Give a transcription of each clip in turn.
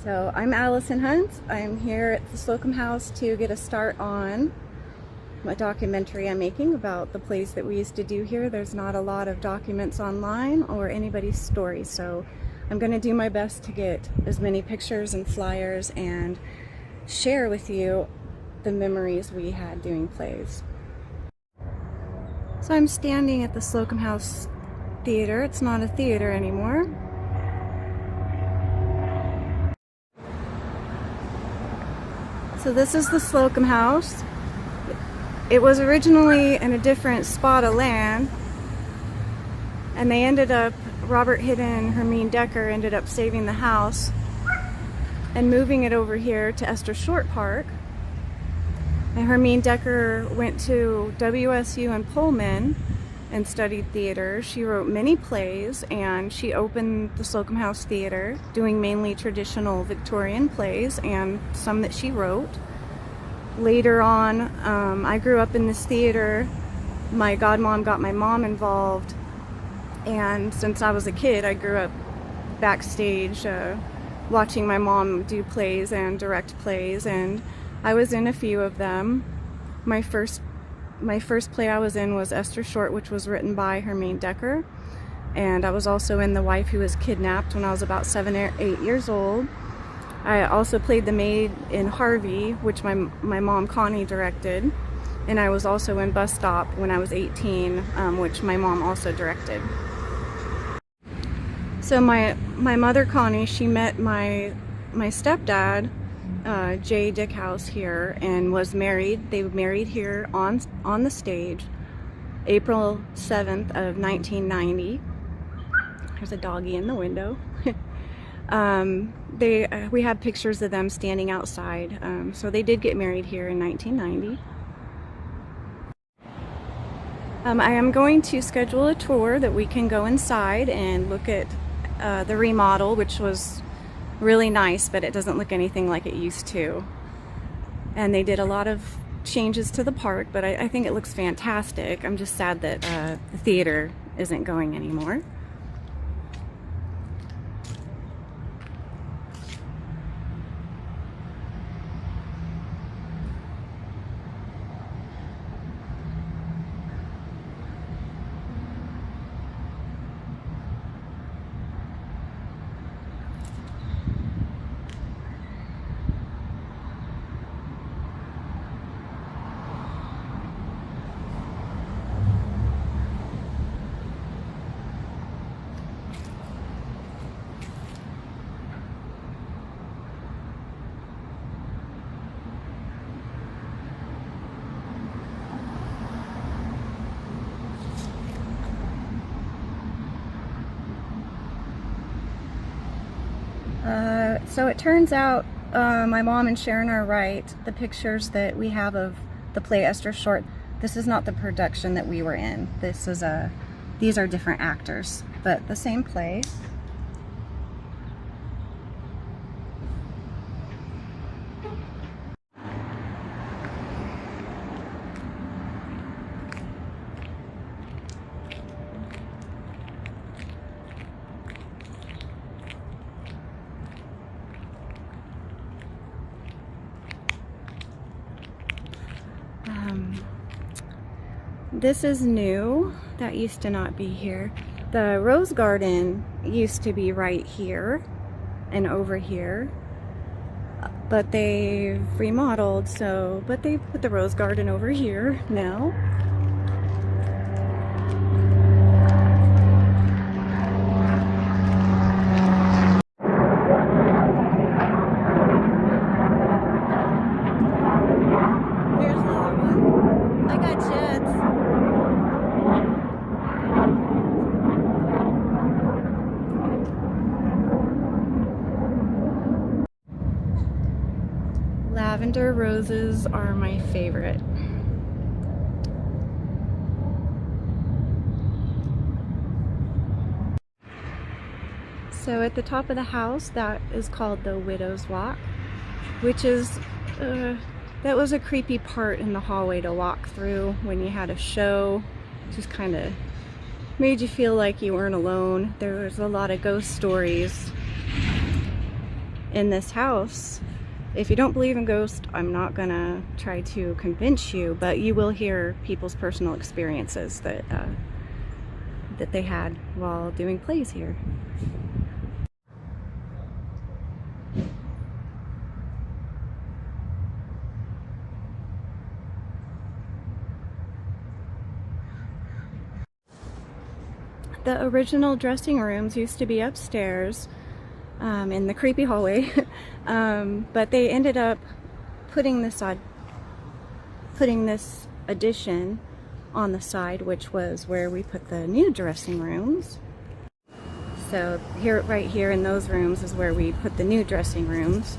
So I'm Allison Hunt. I'm here at the Slocum house to get a start on a documentary I'm making about the plays that we used to do here. There's not a lot of documents online or anybody's story, so I'm going to do my best to get as many pictures and flyers and share with you the memories we had doing plays. So I'm standing at the Slocum House Theater. It's not a theater anymore. So this is the Slocum House. It was originally in a different spot of land, and they ended up, Robert Hidden and Hermine Decker ended up saving the house and moving it over here to Esther Short Park. And Hermine Decker went to WSU in Pullman and studied theater. She wrote many plays, and she opened the Slocum House Theater, doing mainly traditional Victorian plays and some that she wrote. Later on, I grew up in this theater. My godmom got my mom involved, and since I was a kid, I grew up backstage watching my mom do plays and direct plays, and I was in a few of them. My first play I was in was Esther Short, which was written by Hermine Decker, and I was also in The Wife Who Was Kidnapped when I was about 7 or 8 years old. I also played the maid in Harvey, which my mom Connie directed, and I was also in Bus Stop when I was 18, which my mom also directed. So my mother Connie, she met my stepdad, Jay Dickhouse, here, and was married. They were married here on the stage, April 7th of 1990. There's a doggy in the window. We have pictures of them standing outside. So they did get married here in 1990. I am going to schedule a tour that we can go inside and look at the remodel, which was really nice, but it doesn't look anything like it used to. And they did a lot of changes to the park, but I think it looks fantastic. I'm just sad that the theater isn't going anymore. So it turns out my mom and Sharon are right. The pictures that we have of the play Esther Short, this is not the production that we were in. These are different actors, but the same play. This is new. That used to not be here. The rose garden used to be right here and over here, but they've remodeled, but they put the rose garden over here now. Lavender roses are my favorite. So at the top of the house, that is called the Widow's Walk, which is, that was a creepy part in the hallway to walk through when you had a show. Just kind of made you feel like you weren't alone. There was a lot of ghost stories in this house. If you don't believe in ghosts, I'm not gonna try to convince you, but you will hear people's personal experiences that that they had while doing plays here. The original dressing rooms used to be upstairs in the creepy hallway, but they ended up putting this addition on the side, which was where we put the new dressing rooms. So here, right here in those rooms is where we put the new dressing rooms.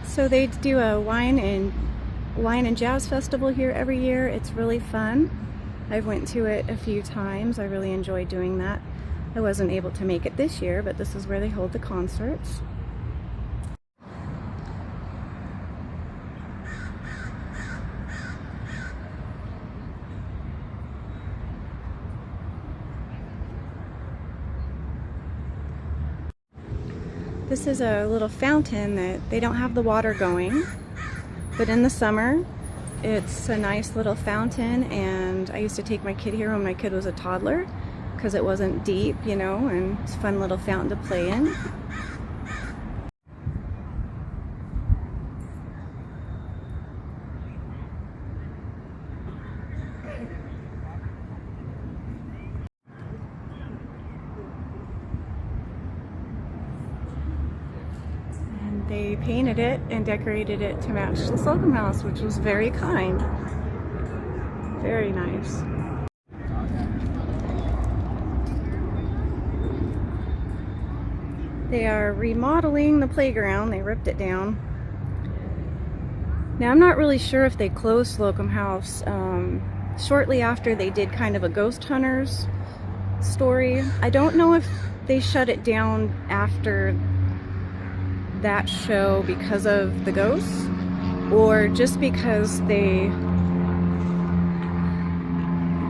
So they do a wine and jazz festival here every year. It's really fun. I've went to it a few times. I really enjoy doing that. I wasn't able to make it this year, but this is where they hold the concerts. This is a little fountain that they don't have the water going, but in the summer it's a nice little fountain, and I used to take my kid here when my kid was a toddler because it wasn't deep, you know, and it's a fun little fountain to play in. They painted it and decorated it to match the Slocum house, which was very kind. Very nice. They are remodeling the playground. They ripped it down. Now I'm not really sure if they closed Slocum house. Shortly after, they did kind of a ghost hunters story. I don't know if they shut it down after that show because of the ghosts, or just because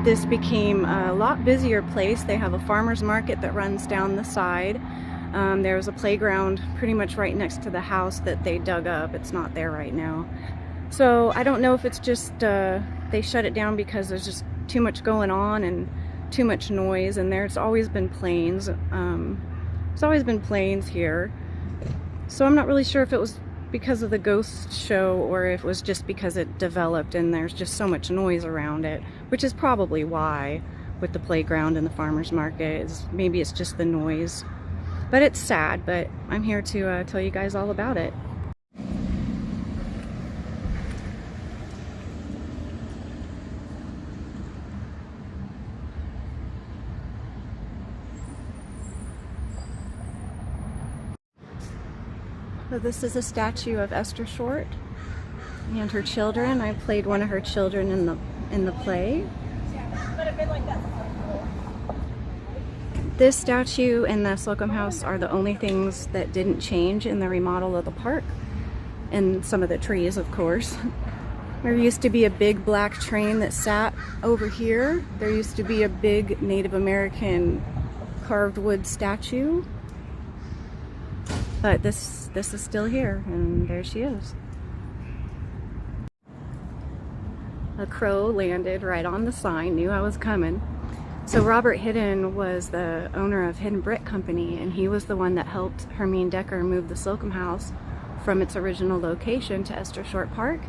this became a lot busier place. They have a farmer's market that runs down the side. There's a playground pretty much right next to the house that they dug up. It's not there right now. So I don't know if it's just they shut it down because there's just too much going on and too much noise, and there's always been planes. There's always been planes here. So I'm not really sure if it was because of the ghost show or if it was just because it developed and there's just so much noise around it, which is probably why with the playground and the farmer's market. Maybe it's just the noise. But it's sad, but I'm here to tell you guys all about it. So this is a statue of Esther Short and her children. I played one of her children in the play. This statue and the Slocum house are the only things that didn't change in the remodel of the park, and some of the trees, of course. There used to be a big black train that sat over here. There used to be a big Native American carved wood statue. But this is still here, and there she is. A crow landed right on the sign, knew I was coming. So Robert Hidden was the owner of Hidden Brick Company, and he was the one that helped Hermine Decker move the Slocum house from its original location to Esther Short Park.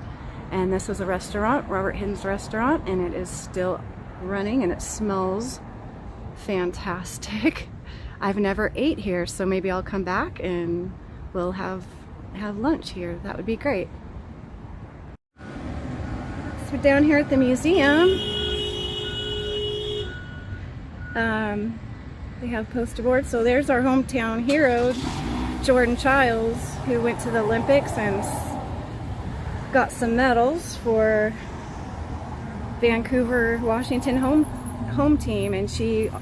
And this was a restaurant, Robert Hidden's restaurant, and it is still running, and it smells fantastic. I've never ate here, so maybe I'll come back and we'll have lunch here. That would be great. So down here at the museum, they have poster boards. So there's our hometown hero, Jordan Childs, who went to the Olympics and got some medals for Vancouver, Washington home team, and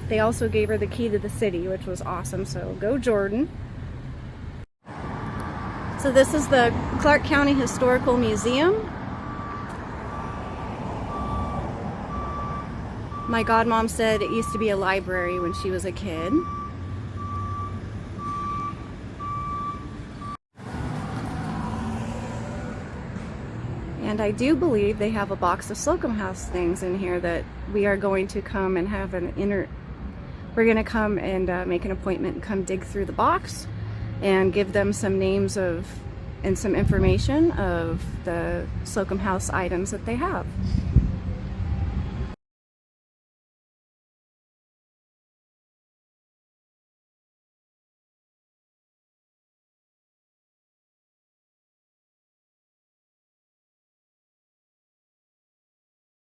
they also gave her the key to the city, which was awesome. So go Jordan. So this is the Clark County Historical Museum. My godmom said it used to be a library when she was a kid. And I do believe they have a box of Slocum House things in here that we are going to come and have we're going to come and make an appointment and come dig through the box and give them some names and some information of the Slocum House items that they have.